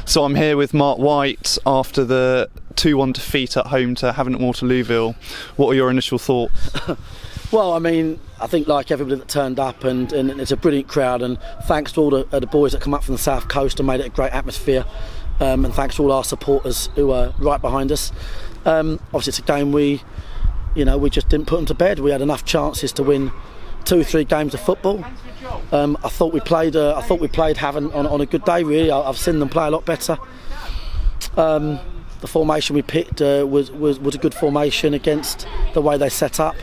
So I'm here with Marc White after the 2-1 defeat at home to Havant at Waterlooville. What are your initial thoughts? Well, I mean, I think like everybody that turned up, and it's a brilliant crowd, and thanks to all the boys that come up from the south coast and made it a great atmosphere, and thanks to all our supporters who are right behind us. Obviously it's a game we just didn't put them to bed. We had enough chances to win 2-3 games of football. I thought we played Havant on a good day. Really, I've seen them play a lot better. The formation we picked was a good formation against the way they set up.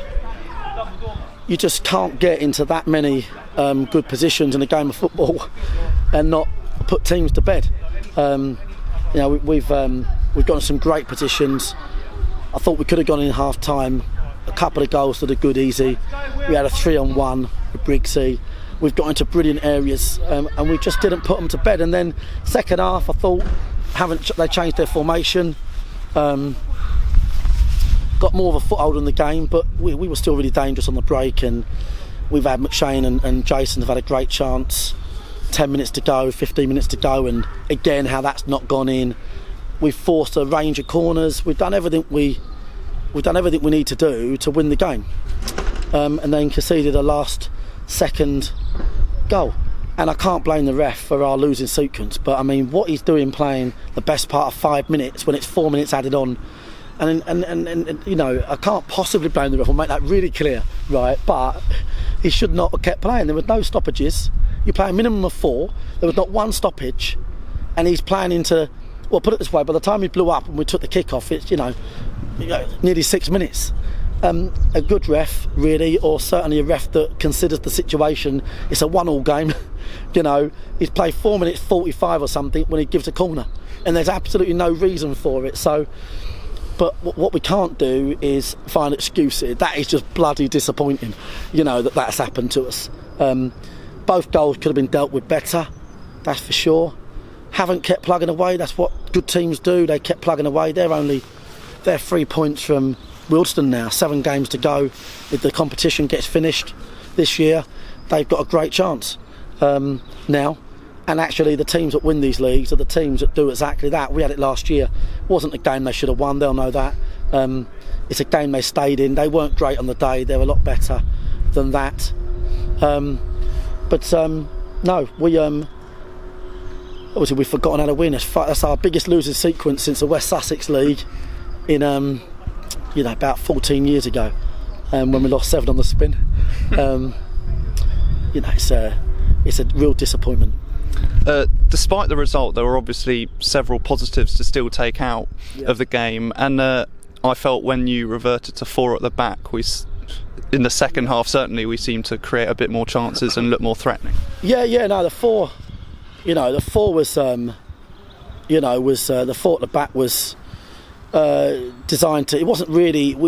You just can't get into that many good positions in a game of football and not put teams to bed. We've gotten some great positions. I thought we could have gone in half time. A couple of goals to the good easy. We had a 3-on-1 with Briggsy. We've got into brilliant areas, and we just didn't put them to bed. And then second half, I thought they changed their formation, got more of a foothold in the game, but we were still really dangerous on the break. And we've had McShane and Jason have had a great chance. 10 minutes to go, 15 minutes to go, and again, how that's not gone in. We've forced a range of corners. We've done everything we need to do to win the game, and then conceded a last-second goal. And I can't blame the ref for our losing sequence. But I mean, what he's doing, playing the best part of 5 minutes when it's 4 minutes added on, and I can't possibly blame the ref. I'll make that really clear, right? But he should not have kept playing. There was no stoppages. You play a minimum of 4. There was not one stoppage, and he's playing into. Well, put it this way: by the time he blew up and we took the kick off, it's nearly 6 minutes. A good ref, really, or certainly a ref that considers the situation. It's a 1-1 game. He's played 4 minutes 45 or something when he gives a corner, and there's absolutely no reason for it. So, but what we can't do is find excuses. That is just bloody disappointing. That's happened to us. Both goals could have been dealt with better. That's for sure. Haven't kept plugging away. That's what good teams do. They kept plugging away. They're 3 points from Wilston now. 7 games to go. If the competition gets finished this year, they've got a great chance now. And actually, the teams that win these leagues are the teams that do exactly that. We had it last year. It wasn't a game they should have won. They'll know that. It's a game they stayed in. They weren't great on the day. They're a lot better than that. No, we obviously we've forgotten how to win. That's our biggest losing sequence since the West Sussex League in about 14 years ago, when we lost 7 on the spin. It's a real disappointment. Despite the result, there were obviously several positives to still take out of the game, and I felt when you reverted to 4 at the back, in the second half certainly we seemed to create a bit more chances and look more threatening. The 4. The 4 was, the 4 at the back was designed to. It wasn't really. I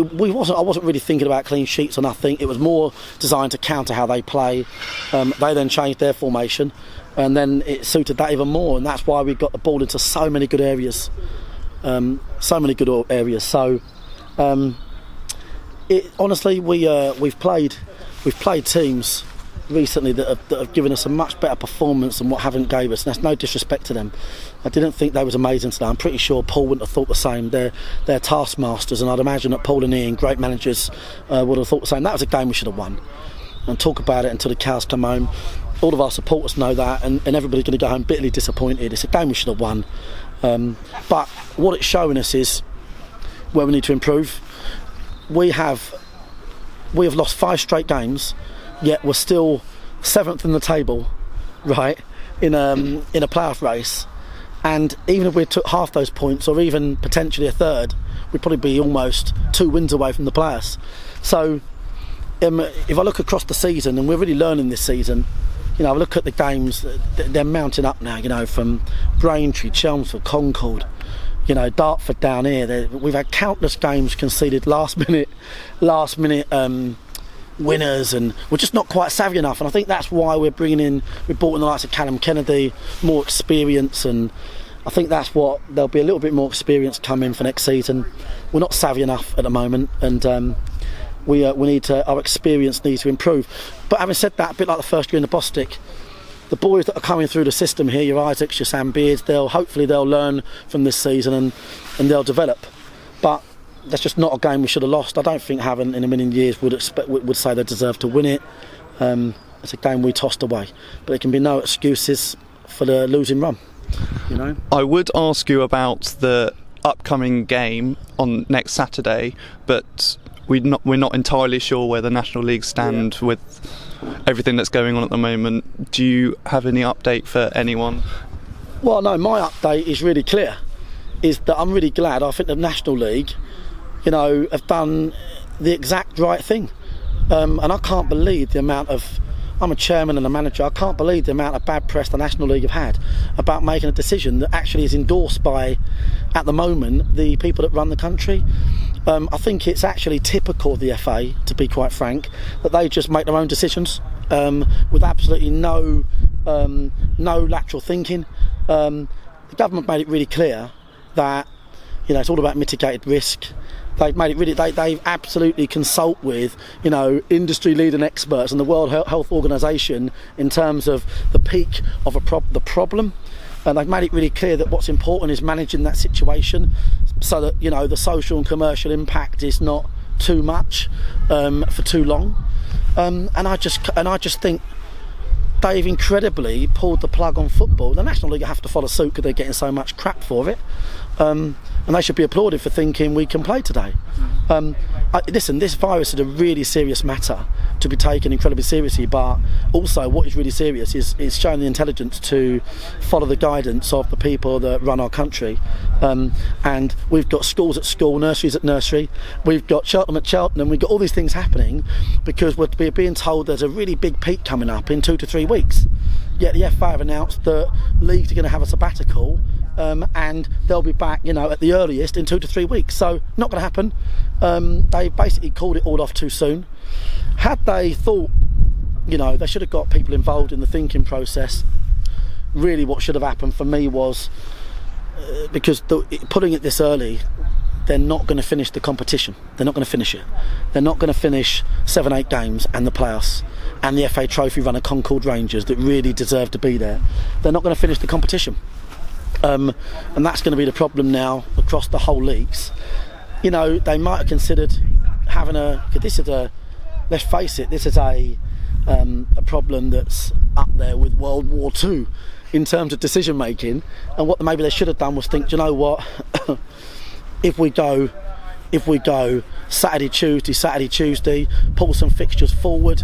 wasn't really thinking about clean sheets or nothing. It was more designed to counter how they play. They then changed their formation, and then it suited that even more. And that's why we got the ball into so many good areas. So, honestly, we've played teams recently that have given us a much better performance than what Havant gave us, and that's no disrespect to them. I didn't think they was amazing today. I'm pretty sure Paul wouldn't have thought the same. They're taskmasters, and I'd imagine that Paul and Ian, great managers, would have thought the same. That was a game we should have won, and talk about it until the cows come home. All of our supporters know that, and everybody's going to go home bitterly disappointed. It's a game we should have won, but what it's showing us is where we need to improve. We have lost 5 straight games, yet we're still 7th in the table, right, in a playoff race. And even if we took half those points, or even potentially a third, we'd probably be almost 2 wins away from the playoffs. So if I look across the season, and we're really learning this season, I look at the games, they're mounting up now, from Braintree, Chelmsford, Concord, Dartford down here. We've had countless games conceded last minute winners, and we're just not quite savvy enough. And I think that's why we brought in the likes of Callum Kennedy, more experience, and I think that's what there'll be a little bit more experience coming for next season. We're not savvy enough at the moment, and we need to. Our experience needs to improve. But having said that, a bit like the first year in the Bostik, the boys that are coming through the system here, your Isaacs, your Sam Beards, hopefully they'll learn from this season and they'll develop. But that's just not a game we should have lost. I don't think Havant in a million years would say they deserve to win it. It's a game we tossed away, but there can be no excuses for the losing run. You know. I would ask you about the upcoming game on next Saturday, but we're not entirely sure where the National League stand with everything that's going on at the moment. Do you have any update for anyone? Well, no, my update is really clear, is that I'm really glad. I think the National League, you know, have done the exact right thing. And I can't believe the amount of... I'm a chairman and a manager. I can't believe the amount of bad press the National League have had about making a decision that actually is endorsed by, at the moment, the people that run the country. I think it's actually typical of the FA, to be quite frank, that they just make their own decisions with absolutely no lateral thinking. The government made it really clear that, you know, it's all about mitigated risk. They've made it really. They've absolutely consult with, you know, industry leading experts and the World Health Organization in terms of the peak of the problem, and they've made it really clear that what's important is managing that situation, so that, you know, the social and commercial impact is not too much for too long. And I just think they've incredibly pulled the plug on football. The National League have to follow suit because they're getting so much crap for it. And they should be applauded for thinking we can play today. Listen, this virus is a really serious matter to be taken incredibly seriously, but also what is really serious is showing the intelligence to follow the guidance of the people that run our country. And we've got schools at school, nurseries at nursery, we've got Cheltenham at Cheltenham, we've got all these things happening because we're being told there's a really big peak coming up in 2 to 3 weeks. Yet the FA have announced that leagues are going to have a sabbatical, and they'll be back, you know, at the earliest in 2 to 3 weeks. So not going to happen. They basically called it all off too soon. Had they thought, you know, they should have got people involved in the thinking process. Really, what should have happened for me was because putting it this early, they're not going to finish the competition. They're not going to finish it. They're not going to finish 7-8 games and the playoffs and the FA Trophy runner Concord Rangers that really deserve to be there. They're not going to finish the competition. And that's going to be the problem now across the whole leagues. You know, they might have considered having let's face it, this is a problem that's up there with World War II in terms of decision making. And what maybe they should have done was think, do you know what, if we go Saturday, Tuesday, pull some fixtures forward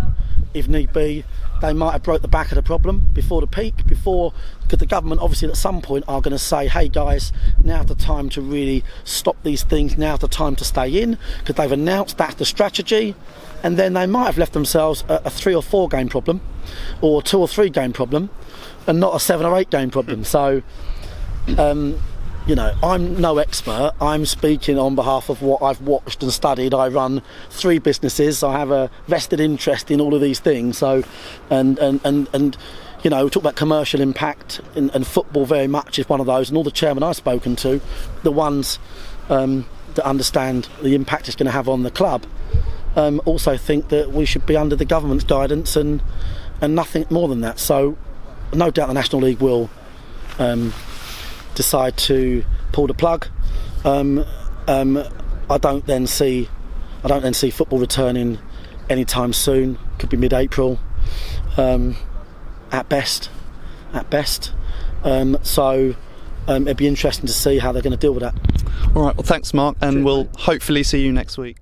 if need be, they might have broke the back of the problem before the peak, because the government obviously at some point are going to say, hey guys, now's the time to really stop these things, now's the time to stay in, because they've announced that's the strategy. And then they might have left themselves a 3 or 4 game problem, or 2 or 3 game problem, and not a 7 or 8 game problem. So you know, I'm no expert. I'm speaking on behalf of what I've watched and studied. I run 3 businesses. I have a vested interest in all of these things. So, and you know, we talk about commercial impact, and football very much is one of those. And all the chairmen I've spoken to, the ones that understand the impact it's going to have on the club, also think that we should be under the government's guidance and nothing more than that. So, no doubt the National League will decide to pull the plug. I don't then see football returning anytime soon. Could be mid-April at best. So it'd be interesting to see how they're going to deal with that. All right, well thanks Mark, and we'll hopefully see you next week.